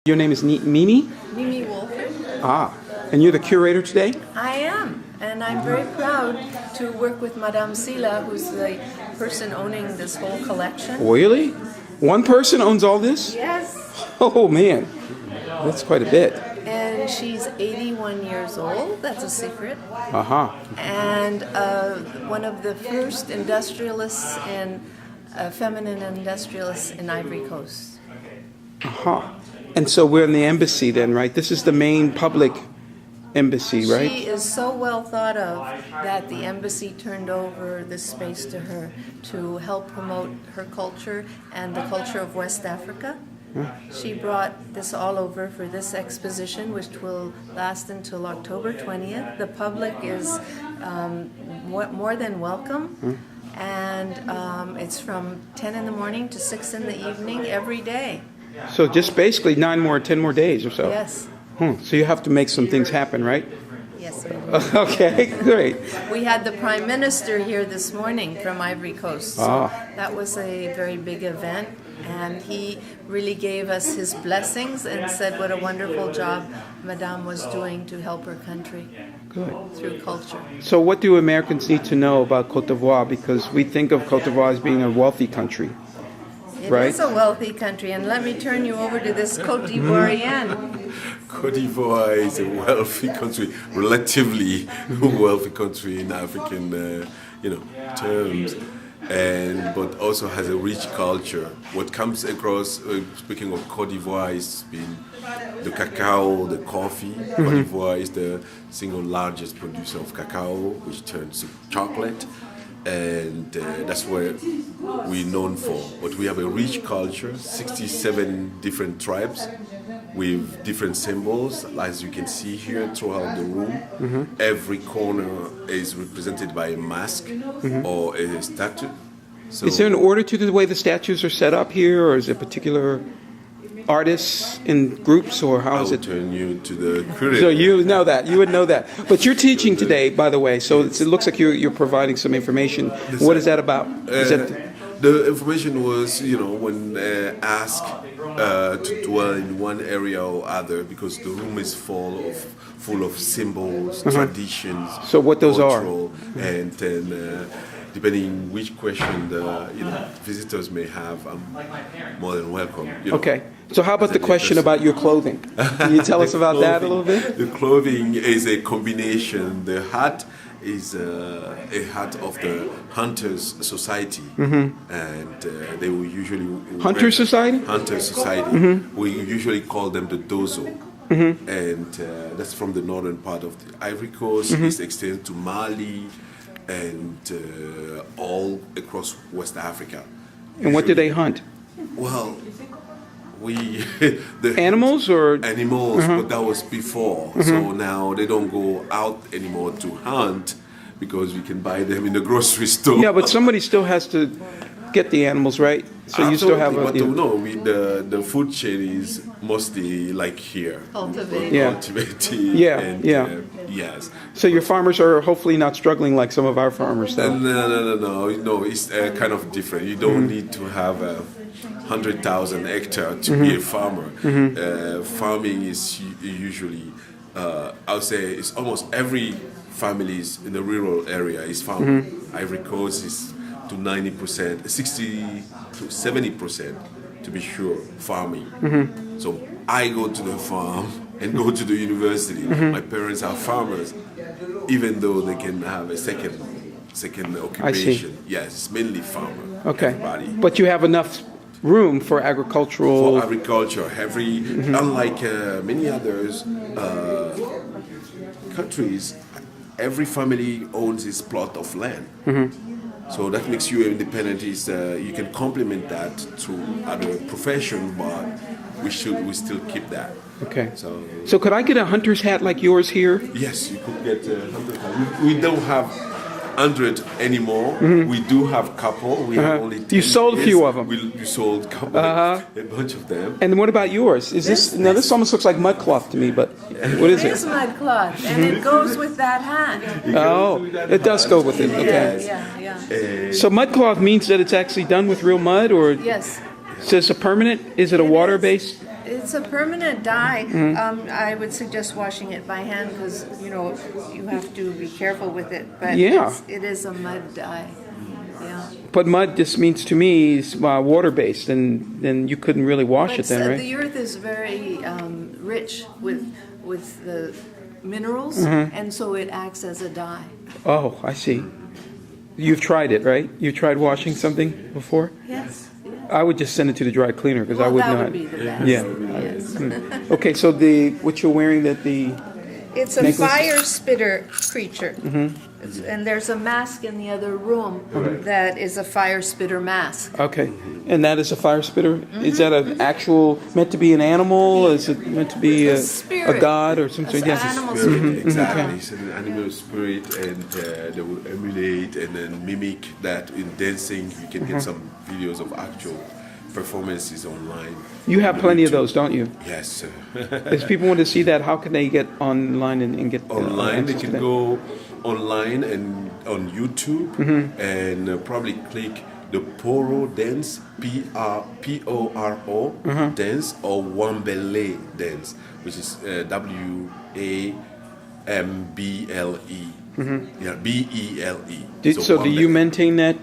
Your name is Mimi? Mimi Wolford. Ah, and you're the curator today? I am, and I'm very proud to work with Madame Sila, who's the person owning this whole collection. Really? One person owns all this? Yes. Oh, man. That's quite a bit. And she's 81 years old. That's a secret. Uh-huh. And one of the first industrialists and feminine industrialists in Ivory Coast. Uh-huh. And so we're in the embassy then, right? This is the main public embassy, right? She is so well thought of that the embassy turned over this space to her to help promote her culture and the culture of West Africa. She brought this all over for this exposition, which will last until October 20th. The public is more than welcome, and it's from 10 in the morning to 6 in the evening every day. So just basically 10 more days or so. Yes. So you have to make some things happen, right? Yes, we do. Okay, great. We had the Prime Minister here this morning from Ivory Coast. So that was a very big event, and he really gave us his blessings and said what a wonderful job Madame was doing to help her country through culture. So what do Americans need to know about Côte d'Ivoire? Because we think of Côte d'Ivoire as being a wealthy country. It is a wealthy country, and let me turn you over to this Côte d'Ivoirienne. Côte d'Ivoire is a wealthy country, relatively wealthy country in African, terms, but also has a rich culture. What comes across, speaking of Côte d'Ivoire, has been the cacao, the coffee. Côte d'Ivoire is the single largest producer of cacao, which turns to chocolate. And that's what we're known for. But we have a rich culture, 67 different tribes with different symbols, as you can see here throughout the room. Every corner is represented by a mask or a statue. So, is there an order to the way the statues are set up here, or is it particular artists in groups, or how is it? I'll turn you to the curator. So you know that. You would know that. But you're teaching today, by the way, so it looks like you're providing some information. What is that about? The information was, when asked to dwell in one area or other, because the room is full of symbols, traditions. So what those cultural, and then depending which question the visitors may have, I'm more than welcome. Okay. So how about the question about your clothing? Can you tell us about that a little bit? The clothing is a combination. The hat is a hat of the Hunters Society, and they will usually Hunters Society. Hunters Society. We usually call them the Dozo, and that's from the northern part of the Ivory Coast. It extends to Mali and all across West Africa. And what do they hunt? Well, animals or animals, but that was before. So now they don't go out anymore to hunt because we can buy them in the grocery store. Yeah, but somebody still has to get the animals, right? So absolutely, you still have but the food chain is mostly like here. Cultivating. Yes. So your farmers are hopefully not struggling like some of our farmers, then. No. It's kind of different. You don't need to have 100,000 hectares to be a farmer. Farming is usually, I would say, it's almost every families in the rural area is farming. Ivory Coast is to 90%, 60 to 70%, to be sure, farming. So I go to the farm and go to the university. My parents are farmers, even though they can have a second occupation. I see. Yes, it's mainly farmer. Okay. Everybody. But you have enough room for agricultural. For agriculture, unlike many others countries, every family owns its plot of land. So that makes you independent. You can complement that through other profession, but we still keep that. Okay. So could I get a hunter's hat like yours here? Yes, you could get a hunter's hat. We don't have 100 anymore. We do have couple. We have only 10. You sold a few of them. We sold a couple, a bunch of them. And what about yours? Is this now? This almost looks like mud cloth to me, but what is it? It is mud cloth, and it goes with that hat. It does go with it. Okay. Yeah. So mud cloth means that it's actually done with real mud, or Yes. so it's a permanent? Is it a water-based? It's a permanent dye. Mm-hmm. I would suggest washing it by hand because, you know, you have to be careful with it. But Yeah. it is a mud dye. Yeah. But mud just means to me is water-based, and then you couldn't really wash But it then, right? the earth is very rich with the minerals, Mm-hmm. and so it acts as a dye. Oh, I see. You've tried it, right? You've tried washing something before? Yes. I would just send it to the dry cleaner because I Well, would that not. would be the best. Yeah. Yes. Okay, so what you're wearing It's a Necklace? fire spitter creature. Mm-hmm. And there's a mask in the other room that is a fire spitter mask. okay, and that is a fire spitter? Mm-hmm. Is that an actual, meant to be an animal? Is it meant to be It's a a spirit. god or something? It's Yes. animal Spirit, spirit. exactly. It's an animal spirit, and they will emulate and then mimic that in dancing. You can get some videos of actual performances online. You have plenty of those, don't you? Yes, sir. If people want to see that, how can they get online and get Online, they access to can that? go online and on YouTube and probably click the Poro dance, Poro dance, or Wambele dance, which is Wamble. Yeah, Bele. So do you Wambele. maintain that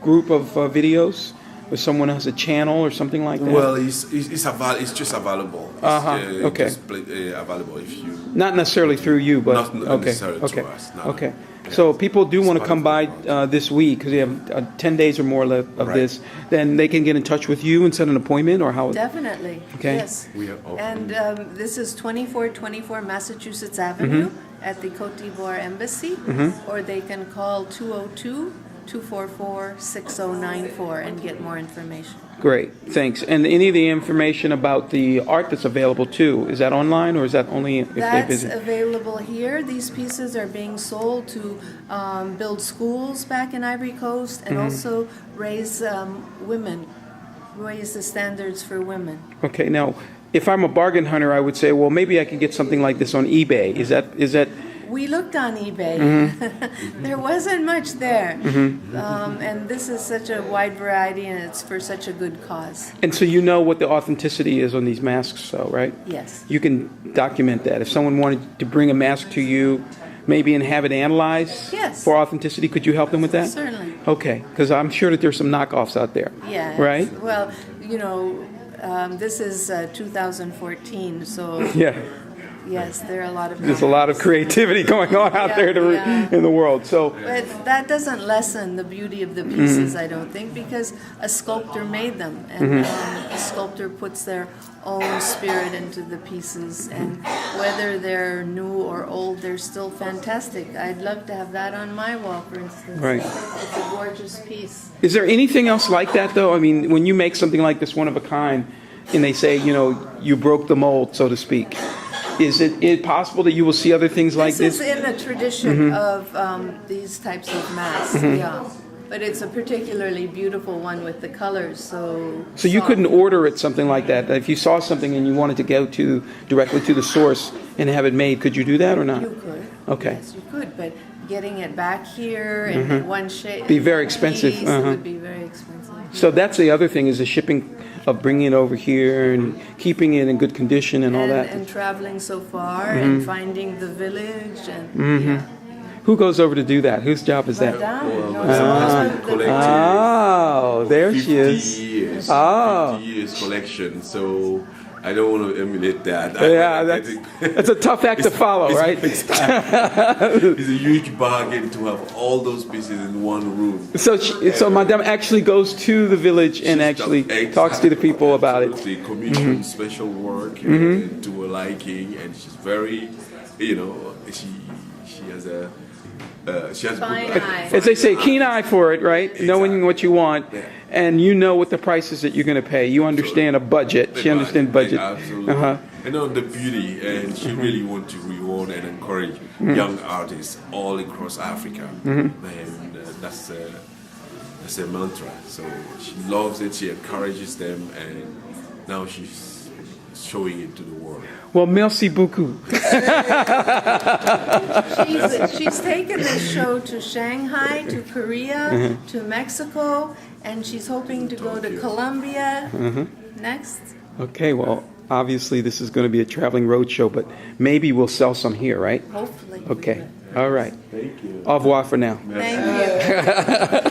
group of videos? Or someone has a channel or something like that? Well, it's just available. It's, Okay. just available if you. Not necessarily through you, but Not okay, necessarily to okay, us, no. okay. So people do want to part come of by the this week because you have 10 days or more left of Right. this. Then they can get in touch with you and set an appointment, or how? Definitely. Okay. Yes. We are open. And this is 2424 Massachusetts Avenue at the Cote d'Ivoire Embassy, or they can call 202-244-6094 and get more information. Great, thanks. And any of the information about the art that's available too, is that online or is that only if they That's visit? available here. These pieces are being sold to build schools back in Ivory Coast and also raise women, raise the standards for women. Okay, now, if I'm a bargain hunter, I would say, well, maybe I could get something like this on eBay. Is that? We looked on eBay. There wasn't much there. And this is such a wide variety and it's for such a good cause. And so you know what the authenticity is on these masks, though, right? Yes. You can document that. If someone wanted to bring a mask to you, maybe and have it analyzed Yes. for authenticity, could you help them with that? Certainly. Okay, because I'm sure that there's some knockoffs out there. Yeah. Right? Well, you know, this is 2014, so Yeah. yes, there are a lot of. There's a lot of creativity going on out Yeah, there yeah. in the world. So, But that doesn't lessen the beauty of the pieces, I don't think, because a sculptor made them, and a sculptor puts their own spirit into the pieces, and whether they're new or old, they're still fantastic. I'd love to have that on my wall, for instance. Right. It's a gorgeous piece. is there anything else like that, though? I mean, when you make something like this, one of a kind, and they say, you know, you broke the mold, so to speak, is it possible that you will see other things like This this? is in a tradition of these types of masks, yeah. But it's a particularly beautiful one with the colors, so. So you soft. couldn't order it something like that. If you saw something and you wanted to go directly to the source and have it made, could you do that or not? You could. Okay. Yes, you could, but getting it back here in one shape. Be very expensive, Piece, It would be very expensive. So that's the other thing is the shipping of bringing it over here and keeping it in good condition and all that. And traveling so far and finding the village and yeah. Who goes over to do that? Whose job is that? Madame, Well, no, my it's husband husband that- collected Oh, there 50 she is. years. Oh. 50 years collection. So I don't want to emulate that. Yeah, I that's, think that's a tough act to follow, right? It's a huge bargain to have all those pieces in one room. So Madame actually goes to the village and actually talks to the people about it. Absolutely. Commission special work to her liking, and she's very, she has a. She has Fine good eye. As they say, keen eye for it, right? Knowing what you want, and you know what the prices that you're going to pay. You understand a budget. She understands budget. Absolutely. Uh-huh. And on the beauty, and she really wants to reward and encourage young artists all across Africa. And that's a mantra. So she loves it. She encourages them, and now she's showing it to the world. Well, merci beaucoup. She's taken this show to Shanghai, to Korea, to Mexico, and she's hoping to go to Colombia next. Okay, well, obviously this is going to be a traveling road show, but maybe we'll sell some here, right? Hopefully. Okay, all right. Au revoir for now. Thank you.